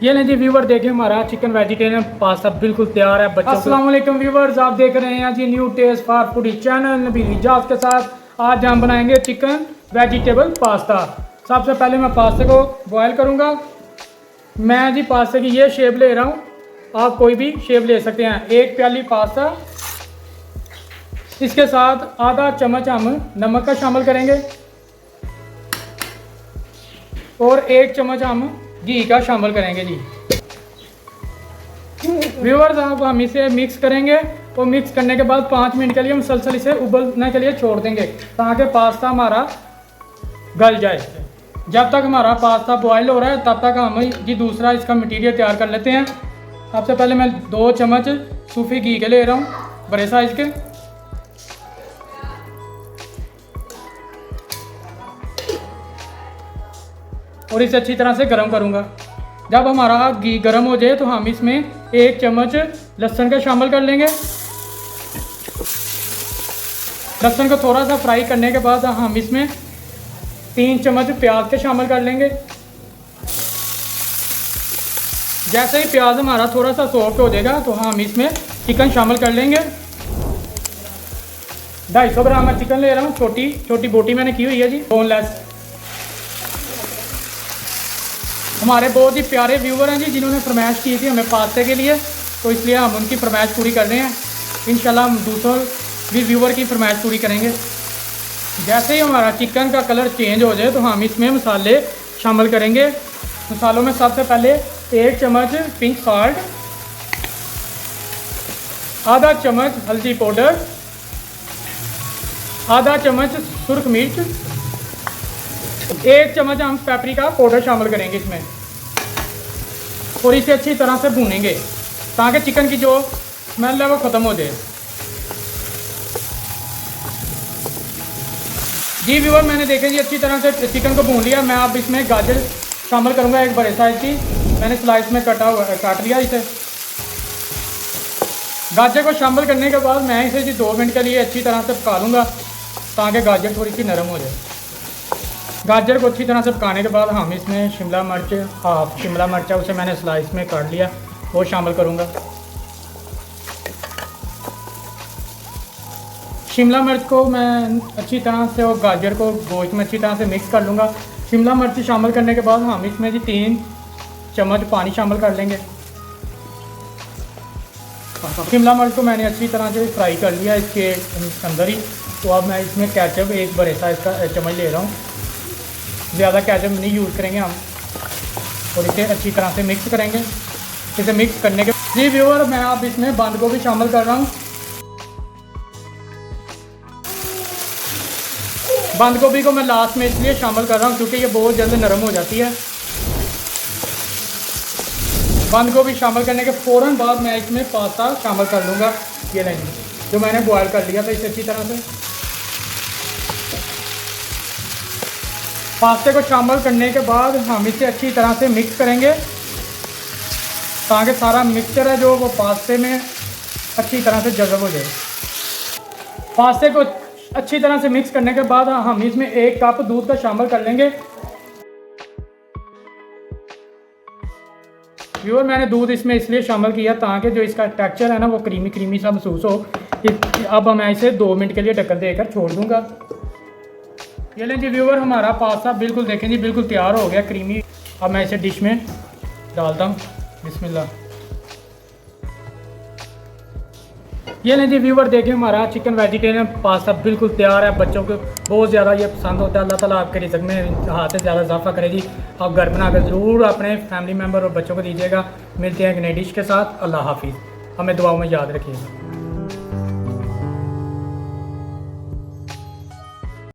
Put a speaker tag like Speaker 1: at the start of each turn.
Speaker 1: ये लें जी व्यूवर, देखिए हमारा चिकन वेजिटेरियन पास्ता बिल्कुल तैयार है बच्चों। अस्सलाम वालेकुम व्यूवर्स, आप देख रहे हैं जी new taste for foodie channel Nabeel Ijaz के साथ। आज हम बनाएंगे चिकन वेजिटेबल पास्ता। सबसे पहले मैं पास्ते को बॉयल करूंगा। मैं जी पास्ते की ये शेप ले रहा हूँ, आप कोई भी शेप ले सकते हैं। एक प्याली पास्ता, इसके साथ आधा चम्मच हम नमक का शामिल करेंगे और एक चम्मच हम घी का शामिल करेंगे जी। व्यूअर्स, अब हम इसे मिक्स करेंगे और मिक्स करने के बाद 5 मिनट के लिए मुसलसल इसे उबलने के लिए छोड़ देंगे ताकि पास्ता हमारा गल जाए। जब तक हमारा पास्ता बॉयल हो रहा है तब तक हम जी दूसरा इसका मटेरियल तैयार कर लेते हैं। सबसे पहले मैं 2 चम्मच सूफी घी के ले रहा हूँ, बड़े साइज के। और इसे अच्छी तरह से गर्म करूँगा। जब हमारा घी गर्म हो जाए तो हम इसमें 1 चम्मच लहसुन का शामिल कर लेंगे। लहसुन को थोड़ा सा फ्राई करने के बाद हम इसमें 3 चम्मच प्याज के शामिल कर लेंगे। जैसे ही प्याज हमारा थोड़ा सा सॉफ्ट हो जाएगा तो हम इसमें चिकन शामिल कर लेंगे। 250 ग्राम मैं चिकन ले रहा हूँ, छोटी छोटी बोटी मैंने की हुई है जी, बोनलेस। हमारे बहुत ही प्यारे व्यूवर हैं जी जिन्होंने फरमाइश की थी हमें पास्ते के लिए, तो इसलिए हम उनकी फरमाइश पूरी कर रहे हैं। इंशाल्लाह हम दूसरों भी व्यूवर की फरमाइश पूरी करेंगे। जैसे ही हमारा चिकन का कलर चेंज हो जाए तो हम इसमें मसाले शामिल करेंगे। मसालों में सबसे पहले 1 चम्मच पिंक सॉल्ट, आधा चम्मच हल्दी पाउडर, आधा चम्मच सुर्ख मिर्च, 1 चम्मच हम पेपरिका पाउडर शामिल करेंगे इसमें और इसे अच्छी तरह से भूनेंगे ताकि चिकन की जो स्मेल है वो ख़त्म हो जाए। जी व्यूअर, मैंने देखे जी अच्छी तरह से चिकन को भून लिया। मैं अब इसमें गाजर शामिल करूंगा, एक बड़े साइज की मैंने स्लाइस में काट लिया इसे। गाजर को शामिल करने के बाद मैं इसे जी 2 मिनट के लिए अच्छी तरह से पका लूँगा ताकि गाजर थोड़ी सी नरम हो जाए। गाजर को अच्छी तरह से पकाने के बाद हम इसमें शिमला मिर्च, हाफ शिमला मिर्च है उसे मैंने स्लाइस में काट लिया, वो शामिल करूँगा। शिमला मिर्च को मैं अच्छी तरह से और गाजर को गोश्त में अच्छी तरह से मिक्स कर लूँगा। शिमला मिर्च शामिल करने के बाद हम इसमें जी 3 चम्मच पानी शामिल कर लेंगे। शिमला मिर्च को मैंने अच्छी तरह से फ्राई कर लिया इसके अंदर ही। तो अब मैं इसमें केचप एक बड़े साइज़ का चम्मच ले रहा हूँ, ज़्यादा केचप नहीं यूज़ करेंगे हम, और इसे अच्छी तरह से मिक्स करेंगे। इसे मिक्स करने के जी व्यूअर, मैं अब इसमें बंद गोभी शामिल कर रहा हूँ। बंद गोभी को मैं लास्ट में इसलिए शामिल कर रहा हूँ क्योंकि ये बहुत जल्द नरम हो जाती है। बंद गोभी शामिल करने के फ़ौरन बाद मैं इसमें पास्ता शामिल कर लूँगा। ये नहीं जो मैंने बॉयल कर लिया था इसे अच्छी तरह से। पास्ते को शामिल करने के बाद हम इसे अच्छी तरह से मिक्स करेंगे ताकि सारा मिक्सचर है जो वो पास्ते में अच्छी तरह से जज़ब हो जाए। पास्ते को अच्छी तरह से मिक्स करने के बाद हम इसमें 1 कप दूध का शामिल कर लेंगे। व्यूअर, मैंने दूध इसमें इसलिए शामिल किया ताकि जो इसका टेक्सचर है ना वो क्रीमी क्रीमी सा महसूस हो। अब मैं इसे 2 मिनट के लिए ढक्कन देकर छोड़ दूँगा। ये लें जी व्यूअर, हमारा पास्ता बिल्कुल देखें जी बिल्कुल तैयार हो गया, क्रीमी। अब मैं इसे डिश में डालता हूँ, बिस्मिल्लाह। ये लें जी व्यूअर, देखिए हमारा चिकन वेजिटेरियन पास्ता बिल्कुल तैयार है। बच्चों को बहुत ज़्यादा ये पसंद होता है। अल्लाह ताला आपके रिज़्क़ में हाथ से ज़्यादा इजाफा करे जी। आप घर बनाकर ज़रूर अपने फैमिली मेम्बर और बच्चों को दीजिएगा। मिलते हैं एक नई डिश के साथ। अल्लाह हाफिज़। हमें दुआओं में याद रखिएगा।